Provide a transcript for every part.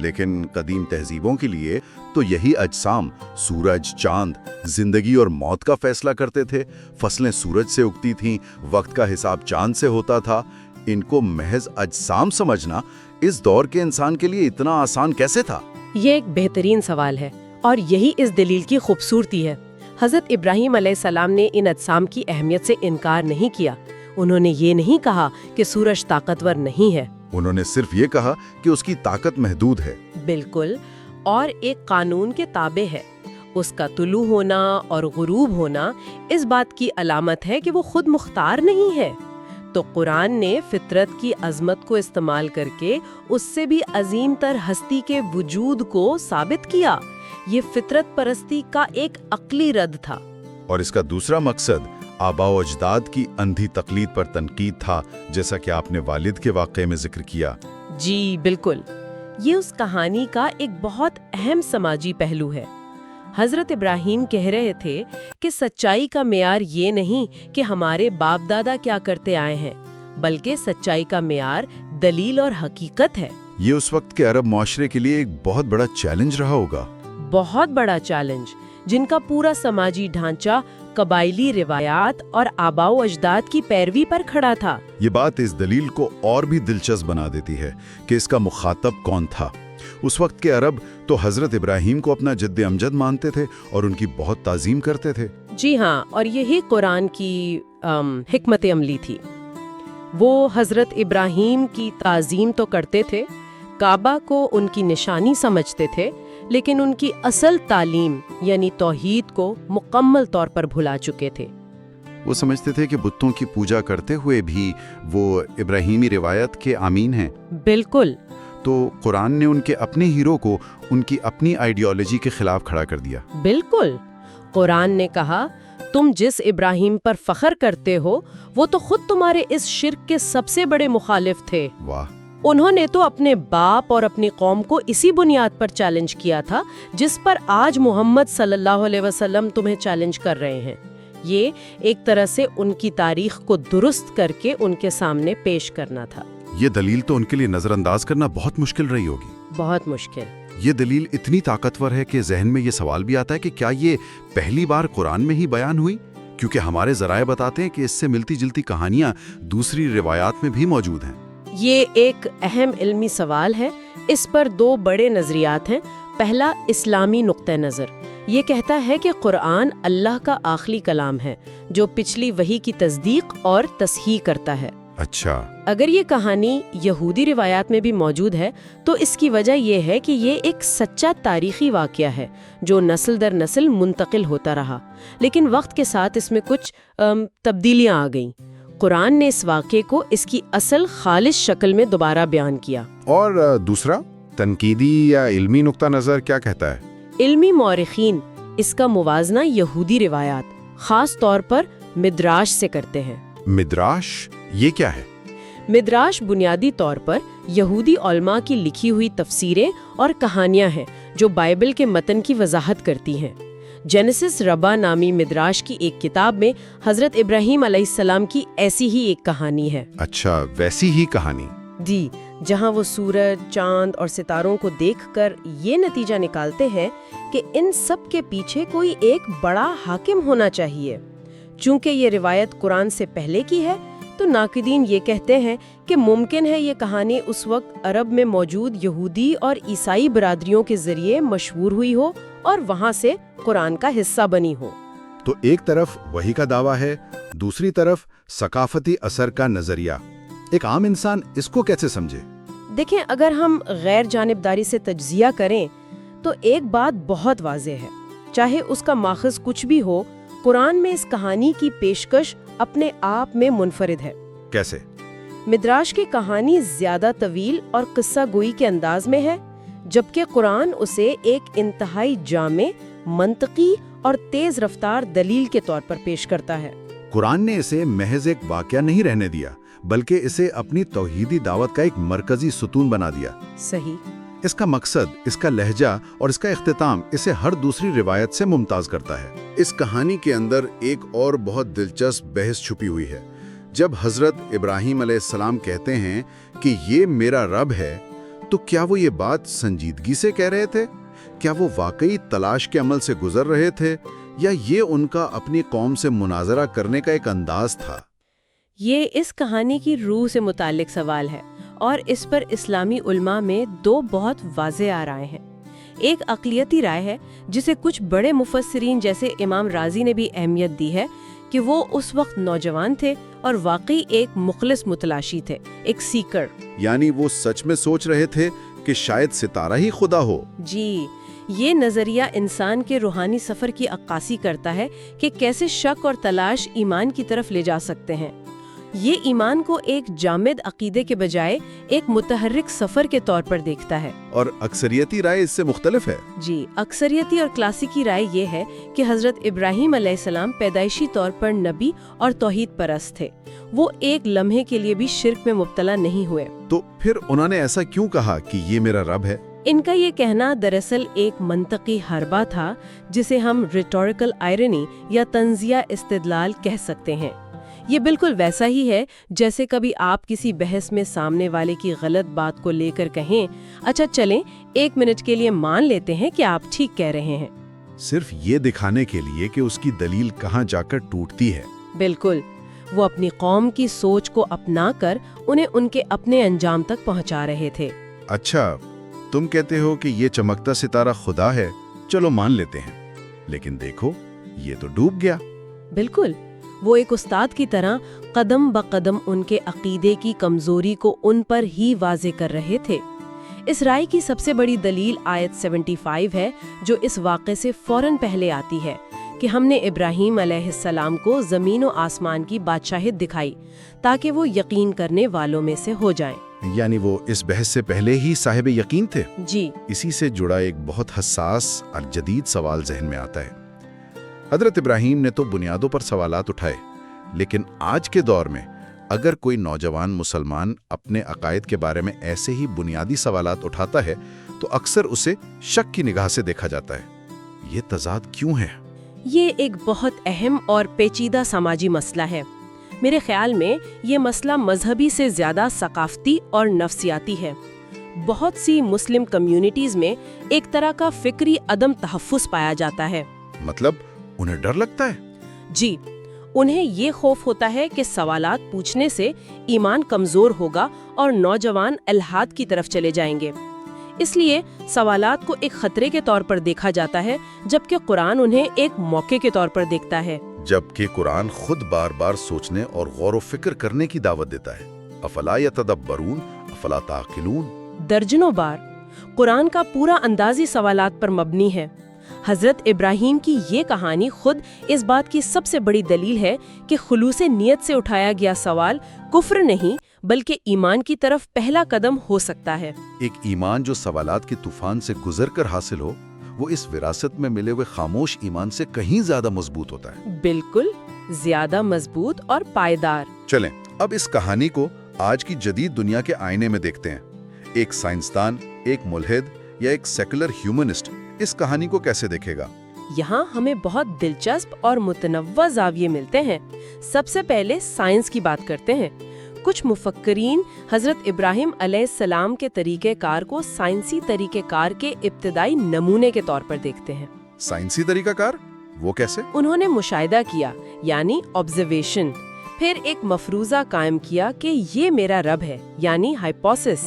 لیکن قدیم تہذیبوں کے لیے تو یہی اجسام سورج، چاند، زندگی اور موت کا فیصلہ کرتے تھے۔ فصلیں سورج سے اگتی تھیں، وقت کا حساب چاند سے ہوتا تھا۔ ان کو محض اجسام سمجھنا اس دور کے انسان کے لیے اتنا آسان کیسے تھا؟ یہ ایک بہترین سوال ہے اور یہی اس دلیل کی خوبصورتی ہے۔ حضرت ابراہیم علیہ السلام نے ان اجسام کی اہمیت سے انکار نہیں کیا۔ انہوں نے یہ نہیں کہا کہ سورج طاقتور نہیں ہے، انہوں نے صرف یہ کہا کہ اس کی طاقت محدود ہے۔ بالکل، اور ایک قانون کے تابع ہے۔ اس کا طلوع ہونا اور غروب ہونا اس بات کی علامت ہے کہ وہ خود مختار نہیں ہے۔ تو قرآن نے فطرت کی عظمت کو استعمال کر کے اس سے بھی عظیم تر ہستی کے وجود کو ثابت کیا۔ یہ فطرت پرستی کا ایک عقلی رد تھا۔ اور اس کا دوسرا مقصد آباء و اجداد کی اندھی تقلید پر تنقید تھا، جیسا کہ آپ نے والد کے واقعے میں ذکر کیا۔ جی بالکل، یہ اس کہانی کا ایک بہت اہم سماجی پہلو ہے۔ حضرت ابراہیم کہہ رہے تھے کہ سچائی کا معیار یہ نہیں کہ ہمارے باپ دادا کیا کرتے آئے ہیں، بلکہ سچائی کا معیار دلیل اور حقیقت ہے۔ یہ اس وقت کے عرب معاشرے کے لیے ایک بہت بڑا چیلنج رہا ہوگا۔ بہت بڑا چیلنج، جن کا پورا سماجی ڈھانچہ قبائلی روایات اور آباء و اجداد کی پیروی پر کھڑا تھا۔ یہ بات اس دلیل کو اور بھی دلچسپ بنا دیتی ہے کہ اس کا مخاطب کون تھا۔ اس وقت کے عرب تو حضرت ابراہیم کو اپنا جد امجد مانتے تھے اور ان کی بہت تعظیم کرتے تھے۔ جی ہاں، اور یہی قرآن کی حکمت عملی تھی۔ وہ حضرت ابراہیم کی تعظیم تو کرتے تھے، کعبہ کو ان کی نشانی سمجھتے تھے، لیکن ان کی اصل تعلیم یعنی توحید کو مکمل طور پر بھلا چکے تھے۔ وہ سمجھتے تھے کہ بتوں کی پوجا کرتے ہوئے بھی وہ ابراہیمی روایت کے آمین ہیں۔ بالکل۔ تو قرآن نے ان کے اپنے ہیرو کو ان کی اپنی آئیڈیالوجی کے خلاف کھڑا کر دیا۔ بالکل، قرآن نے کہا تم جس ابراہیم پر فخر کرتے ہو وہ تو خود تمہارے اس شرک کے سب سے بڑے مخالف تھے۔ واہ! انہوں نے تو اپنے باپ اور اپنی قوم کو اسی بنیاد پر چیلنج کیا تھا جس پر آج محمد صلی اللہ علیہ وسلم تمہیں چیلنج کر رہے ہیں۔ یہ ایک طرح سے ان کی تاریخ کو درست کر کے ان کے سامنے پیش کرنا تھا۔ یہ دلیل تو ان کے لیے نظر انداز کرنا بہت مشکل رہی ہوگی۔ بہت مشکل۔ یہ دلیل اتنی طاقتور ہے کہ ذہن میں یہ سوال بھی آتا ہے کہ کیا یہ پہلی بار قرآن میں ہی بیان ہوئی؟ کیونکہ ہمارے ذرائع بتاتے ہیں کہ اس سے ملتی جلتی کہانیاں دوسری روایات میں بھی موجود ہیں۔ یہ ایک اہم علمی سوال ہے۔ اس پر دو بڑے نظریات ہیں۔ پہلا، اسلامی نقطہ نظر، یہ کہتا ہے کہ قرآن اللہ کا آخری کلام ہے جو پچھلی وحی کی تصدیق اور تصحیح کرتا ہے۔ اچھا، اگر یہ کہانی یہودی روایات میں بھی موجود ہے تو اس کی وجہ یہ ہے کہ یہ ایک سچا تاریخی واقعہ ہے جو نسل در نسل منتقل ہوتا رہا، لیکن وقت کے ساتھ اس میں کچھ تبدیلیاں آ گئیں۔ قرآن نے اس واقعے کو اس کی اصل خالص شکل میں دوبارہ بیان کیا۔ اور دوسرا تنقیدی یا علمی نقطہ نظر کیا کہتا ہے؟ علمی مورخین اس کا موازنہ یہودی روایات، خاص طور پر مدراش سے کرتے ہیں۔ مدراش یہ کیا ہے؟ مدراش بنیادی طور پر یہودی علماء کی لکھی ہوئی تفسیریں اور کہانیاں ہیں جو بائبل کے متن کی وضاحت کرتی ہیں۔ جینیسس ربا نامی مدراش کی ایک کتاب میں حضرت ابراہیم علیہ السلام کی ایسی ہی ایک کہانی ہے۔ اچھا، ویسی ہی کہانی؟ جی، جہاں وہ سورج، چاند اور ستاروں کو دیکھ کر یہ نتیجہ نکالتے ہیں کہ ان سب کے پیچھے کوئی ایک بڑا حاکم ہونا چاہیے۔ چونکہ یہ روایت قرآن سے پہلے کی ہے تو ناقدین یہ کہتے ہیں کہ ممکن ہے یہ کہانی اس وقت عرب میں موجود یہودی اور عیسائی برادریوں کے ذریعے مشہور ہوئی ہو اور وہاں سے قرآن کا حصہ بنی ہو۔ تو ایک طرف وحی کا دعویٰ ہے، دوسری طرف ثقافتی اثر کا نظریہ۔ ایک عام انسان اس کو کیسے سمجھے؟ دیکھیں، اگر ہم غیر جانبداری سے تجزیہ کریں تو ایک بات بہت واضح ہے، چاہے اس کا ماخذ کچھ بھی ہو، قرآن میں اس کہانی کی پیشکش اپنے آپ میں منفرد ہے۔ کیسے؟ مدراش کی کہانی زیادہ طویل اور قصہ گوئی کے انداز میں ہے، جبکہ قرآن اسے ایک انتہائی جامع، منطقی اور تیز رفتار دلیل کے طور پر پیش کرتا ہے۔ قرآن نے اسے محض ایک واقعہ نہیں رہنے دیا، بلکہ اسے اپنی توحیدی دعوت کا ایک مرکزی ستون بنا دیا۔ صحیح۔ اس کا مقصد، اس کا لہجہ اور اس کا اختتام اسے ہر دوسری روایت سے ممتاز کرتا ہے۔ اس کہانی کے اندر ایک اور بہت دلچسپ بحث چھپی ہوئی ہے۔ جب حضرت ابراہیم علیہ السلام کہتے ہیں کہ یہ میرا رب ہے، تو کیا وہ یہ بات سنجیدگی سے کہہ رہے تھے؟ کیا وہ واقعی تلاش کے عمل سے گزر رہے تھے، یا یہ ان کا اپنی قوم سے مناظرہ کرنے کا ایک انداز تھا؟ یہ اس کہانی کی روح سے متعلق سوال ہے، اور اس پر اسلامی علماء میں دو بہت واضح رائے ہیں۔ ایک اقلیتی رائے ہے جسے کچھ بڑے مفسرین جیسے امام رازی نے بھی اہمیت دی ہے کہ وہ اس وقت نوجوان تھے اور واقعی ایک مخلص متلاشی تھے، ایک سیکر۔ یعنی وہ سچ میں سوچ رہے تھے کہ شاید ستارہ ہی خدا ہو۔ جی، یہ نظریہ انسان کے روحانی سفر کی عکاسی کرتا ہے کہ کیسے شک اور تلاش ایمان کی طرف لے جا سکتے ہیں۔ یہ ایمان کو ایک جامد عقیدے کے بجائے ایک متحرک سفر کے طور پر دیکھتا ہے۔ اور اکثریتی رائے اس سے مختلف ہے۔ جی، اکثریتی اور کلاسیکی رائے یہ ہے کہ حضرت ابراہیم علیہ السلام پیدائشی طور پر نبی اور توحید پرست تھے، وہ ایک لمحے کے لیے بھی شرک میں مبتلا نہیں ہوئے۔ تو پھر انہوں نے ایسا کیوں کہا کہ یہ میرا رب ہے؟ ان کا یہ کہنا دراصل ایک منطقی حربہ تھا جسے ہم ریٹوریکل آئرنی یا طنزیہ استدلال کہہ سکتے ہیں۔ یہ بالکل ویسا ہی ہے جیسے کبھی آپ کسی بحث میں سامنے والے کی غلط بات کو لے کر کہیں، اچھا چلیں 1 منٹ کے لیے مان لیتے ہیں کہ آپ ٹھیک کہہ رہے ہیں، صرف یہ دکھانے کے لیے کہ اس کی دلیل کہاں جا کر ٹوٹتی ہے۔ بالکل، وہ اپنی قوم کی سوچ کو اپنا کر انہیں ان کے اپنے انجام تک پہنچا رہے تھے۔ اچھا، تم کہتے ہو کہ یہ چمکتا ستارہ خدا ہے، چلو مان لیتے ہیں، لیکن دیکھو یہ تو ڈوب گیا۔ بالکل، وہ ایک استاد کی طرح قدم بقدم ان کے عقیدے کی کمزوری کو ان پر ہی واضح کر رہے تھے۔ اس رائے کی سب سے بڑی دلیل آیت 75 ہے جو اس واقعے سے فوراً پہلے آتی ہے کہ ہم نے ابراہیم علیہ السلام کو زمین و آسمان کی بادشاہت دکھائی تاکہ وہ یقین کرنے والوں میں سے ہو جائیں۔ یعنی وہ اس بحث سے پہلے ہی صاحب یقین تھے۔ جی، اسی سے جڑا ایک بہت حساس اور جدید سوال ذہن میں آتا ہے۔ حضرت ابراہیم نے تو بنیادوں پر سوالات اٹھائے، لیکن آج کے دور میں اگر کوئی نوجوان مسلمان اپنے عقائد کے بارے میں ایسے ہی بنیادی سوالات اٹھاتا ہے تو اکثر اسے شک کی نگاہ سے دیکھا جاتا ہے۔ یہ تضاد کیوں ہے؟ یہ ایک بہت اہم اور پیچیدہ سماجی مسئلہ ہے۔ میرے خیال میں یہ مسئلہ مذہبی سے زیادہ ثقافتی اور نفسیاتی ہے۔ بہت سی مسلم کمیونٹیز میں ایک طرح کا فکری عدم تحفظ پایا جاتا ہے۔ مطلب انہیں ڈر لگتا ہے؟ جی، انہیں یہ خوف ہوتا ہے کہ سوالات پوچھنے سے ایمان کمزور ہوگا اور نوجوان الحاد کی طرف چلے جائیں گے۔ اس لیے سوالات کو ایک خطرے کے طور پر دیکھا جاتا ہے، جبکہ قرآن انہیں ایک موقع کے طور پر دیکھتا ہے۔ جبکہ قرآن خود بار بار سوچنے اور غور و فکر کرنے کی دعوت دیتا ہے۔ افلا یتدبرون افلا تعقلون۔ درجنوں بار قرآن کا پورا اندازی سوالات پر مبنی ہے۔ حضرت ابراہیم کی یہ کہانی خود اس بات کی سب سے بڑی دلیل ہے کہ خلوص نیت سے اٹھایا گیا سوال کفر نہیں بلکہ ایمان کی طرف پہلا قدم ہو سکتا ہے۔ ایک ایمان جو سوالات کے طوفان سے گزر کر حاصل ہو، وہ اس وراثت میں ملے ہوئے خاموش ایمان سے کہیں زیادہ مضبوط ہوتا ہے۔ بالکل، زیادہ مضبوط اور پائیدار۔ چلیں اب اس کہانی کو آج کی جدید دنیا کے آئینے میں دیکھتے ہیں۔ ایک سائنسدان، ایک ملحد یا ایک سیکولر ہیومنسٹ اس کہانی کو کیسے دیکھے گا؟ یہاں ہمیں بہت دلچسپ اور متنوع زاویے ملتے ہیں۔ سب سے پہلے سائنس کی بات کرتے ہیں۔ کچھ مفکرین حضرت ابراہیم علیہ السلام کے طریقہ کار کو سائنسی طریقہ کار کے ابتدائی نمونے کے طور پر دیکھتے ہیں۔ سائنسی طریقہ کار؟ وہ کیسے؟ انہوں نے مشاہدہ کیا، یعنی آبزرویشن، پھر ایک مفروضہ قائم کیا کہ یہ میرا رب ہے، یعنی ہائپوسس،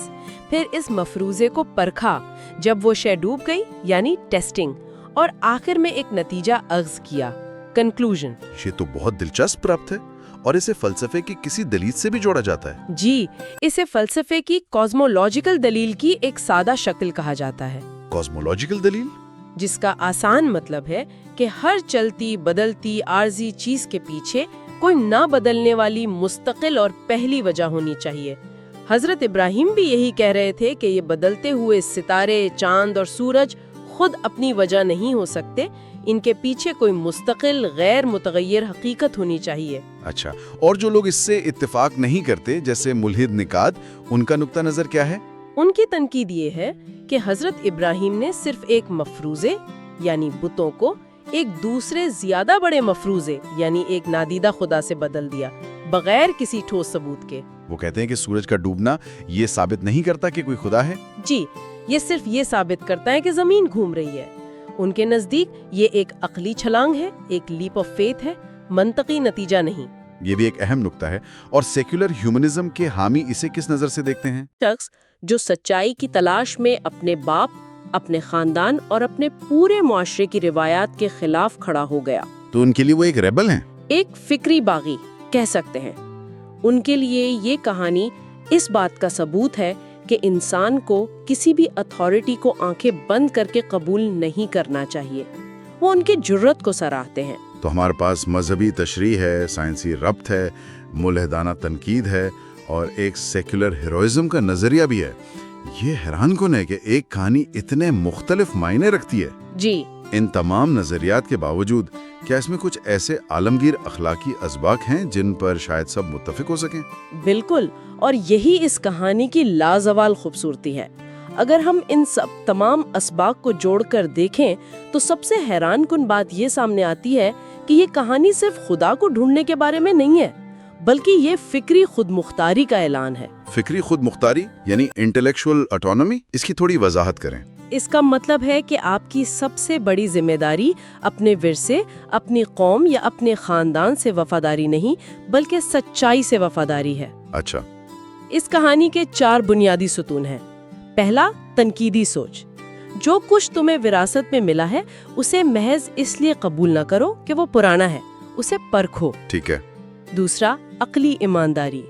پھر اس مفروضے کو پرکھا، جب وہ شے ڈوب گئی یعنی ٹیسٹنگ، اور آخر میں ایک نتیجہ اخذ کیا، کنکلوژن۔ یہ تو بہت دلچسپ ربط ہے، اور اسے فلسفے کی کسی دلیل سے بھی جوڑا جاتا ہے۔ جی، اسے فلسفے کی کازمولوجیکل دلیل کی ایک سادہ شکل کہا جاتا ہے۔ کازمولوجیکل دلیل؟ جس کا آسان مطلب ہے کہ ہر چلتی بدلتی عارضی چیز کے پیچھے کوئی نہ بدلنے والی مستقل اور پہلی وجہ ہونی چاہیے۔ حضرت ابراہیم بھی یہی کہہ رہے تھے کہ یہ بدلتے ہوئے ستارے، چاند اور سورج خود اپنی وجہ نہیں ہو سکتے، ان کے پیچھے کوئی مستقل غیر متغیر حقیقت ہونی چاہیے۔ اچھا، اور جو لوگ اس سے اتفاق نہیں کرتے جیسے ملحد نقاد، ان کا نقطہ نظر کیا ہے؟ ان کی تنقید یہ ہے کہ حضرت ابراہیم نے صرف ایک مفروضے یعنی بتوں کو ایک دوسرے زیادہ بڑے مفروضے یعنی ایک نادیدہ خدا سے بدل دیا، بغیر کسی ٹھوس ثبوت کے۔ وہ کہتے ہیں کہ سورج کا ڈوبنا یہ ثابت نہیں کرتا کہ کوئی خدا ہے؟ جی، یہ صرف یہ ثابت کرتا ہے کہ زمین گھوم رہی ہے۔ ان کے نزدیک یہ ایک عقلی چھلانگ ہے، ایک لیپ آف فیتھ ہے، منطقی نتیجہ نہیں۔ یہ بھی ایک اہم نکتہ ہے۔ اور سیکولر ہیومنزم کے حامی اسے کس نظر سے دیکھتے ہیں؟ شخص جو سچائی کی تلاش میں اپنے باپ، اپنے خاندان اور اپنے پورے معاشرے کی روایات کے خلاف کھڑا ہو گیا، تو ان کے لیے وہ ایک ریبل ہیں۔ ایک فکری باغی کہہ سکتے ہیں۔ ان کے لیے یہ کہانی اس بات کا ثبوت ہے کہ انسان کو کسی بھی اتھارٹی کو آنکھیں بند کر کے قبول نہیں کرنا چاہیے۔ وہ ان کی جرت کو سراہتے ہیں۔ تو ہمارے پاس مذہبی تشریح ہے، سائنسی ربط ہے، ملحدانہ تنقید ہے اور ایک سیکولر ہیروئزم کا نظریہ بھی ہے۔ یہ حیران کن ہے کہ ایک کہانی اتنے مختلف معنی رکھتی ہے۔ جی، ان تمام نظریات کے باوجود کیا اس میں کچھ ایسے عالمگیر اخلاقی اسباق ہیں جن پر شاید سب متفق ہو سکیں؟ بالکل، اور یہی اس کہانی کی لازوال خوبصورتی ہے۔ اگر ہم ان تمام اسباق کو جوڑ کر دیکھیں تو سب سے حیران کن بات یہ سامنے آتی ہے کہ یہ کہانی صرف خدا کو ڈھونڈنے کے بارے میں نہیں ہے، بلکہ یہ فکری خود مختاری کا اعلان ہے۔ فکری خود مختاری یعنی انٹلیکچوئل آٹونومی، اس کی تھوڑی وضاحت کریں۔ اس کا مطلب ہے کہ آپ کی سب سے بڑی ذمہ داری اپنے ورثے، اپنی قوم یا اپنے خاندان سے وفاداری نہیں بلکہ سچائی سے وفاداری ہے۔ اچھا، اس کہانی کے 4 بنیادی ستون ہیں۔ پہلا، تنقیدی سوچ۔ جو کچھ تمہیں وراثت میں ملا ہے اسے محض اس لیے قبول نہ کرو کہ وہ پرانا ہے، اسے پرکھو۔ ٹھیک ہے۔ دوسرا، عقلی ایمانداری۔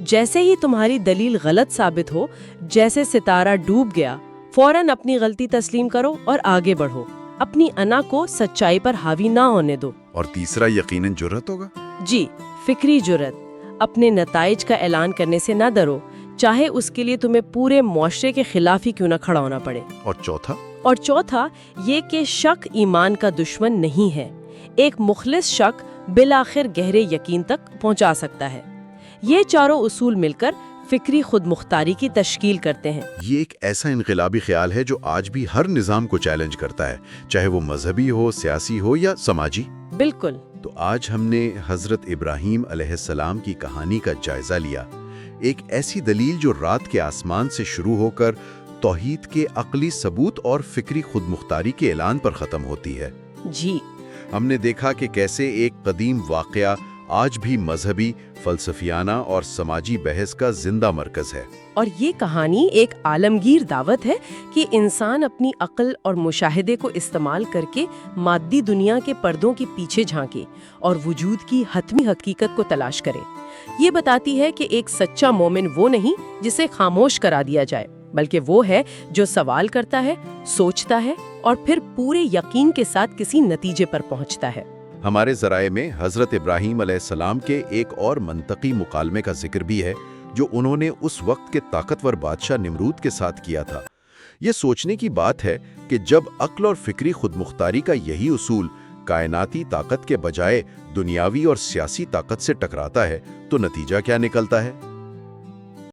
جیسے ہی تمہاری دلیل غلط ثابت ہو، جیسے ستارہ ڈوب گیا، فوراً اپنی غلطی تسلیم کرو اور آگے بڑھو۔ اپنی انا کو سچائی پر حاوی نہ ہونے دو۔ اور تیسرا یقیناً جرأت ہوگا۔ جی، فکری جرأت۔ اپنے نتائج کا اعلان کرنے سے نہ ڈرو، چاہے اس کے لیے تمہیں پورے معاشرے کے خلاف ہی کیوں نہ کھڑا ہونا پڑے۔ اور چوتھا یہ کہ شک ایمان کا دشمن نہیں ہے۔ ایک مخلص شک بالآخر گہرے یقین تک پہنچا سکتا ہے۔ یہ چاروں اصول مل کر فکری خود مختاری کی تشکیل کرتے ہیں۔ یہ ایک ایسا انقلابی خیال ہے جو آج بھی ہر نظام کو چیلنج کرتا ہے، چاہے وہ مذہبی ہو، سیاسی ہو یا سماجی۔ بالکل۔ تو آج ہم نے حضرت ابراہیم علیہ السلام کی کہانی کا جائزہ لیا، ایک ایسی دلیل جو رات کے آسمان سے شروع ہو کر توحید کے عقلی ثبوت اور فکری خود مختاری کے اعلان پر ختم ہوتی ہے۔ جی، ہم نے دیکھا کہ کیسے ایک قدیم واقعہ آج بھی مذہبی، فلسفیانہ اور سماجی بحث کا زندہ مرکز ہے۔ اور یہ کہانی ایک عالمگیر دعوت ہے کہ انسان اپنی عقل اور مشاہدے کو استعمال کر کے مادی دنیا کے پردوں کے پیچھے جھانکے اور وجود کی حتمی حقیقت کو تلاش کرے۔ یہ بتاتی ہے کہ ایک سچا مومن وہ نہیں جسے خاموش کرا دیا جائے، بلکہ وہ ہے جو سوال کرتا ہے، سوچتا ہے اور پھر پورے یقین کے ساتھ کسی نتیجے پر پہنچتا ہے۔ ہمارے ذرائع میں حضرت ابراہیم علیہ السلام کے ایک اور منطقی مکالمے کا ذکر بھی ہے جو انہوں نے اس وقت کے طاقتور بادشاہ نمرود کے ساتھ کیا تھا۔ یہ سوچنے کی بات ہے کہ جب عقل اور فکری خود مختاری کا یہی اصول کائناتی طاقت کے بجائے دنیاوی اور سیاسی طاقت سے ٹکراتا ہے تو نتیجہ کیا نکلتا ہے؟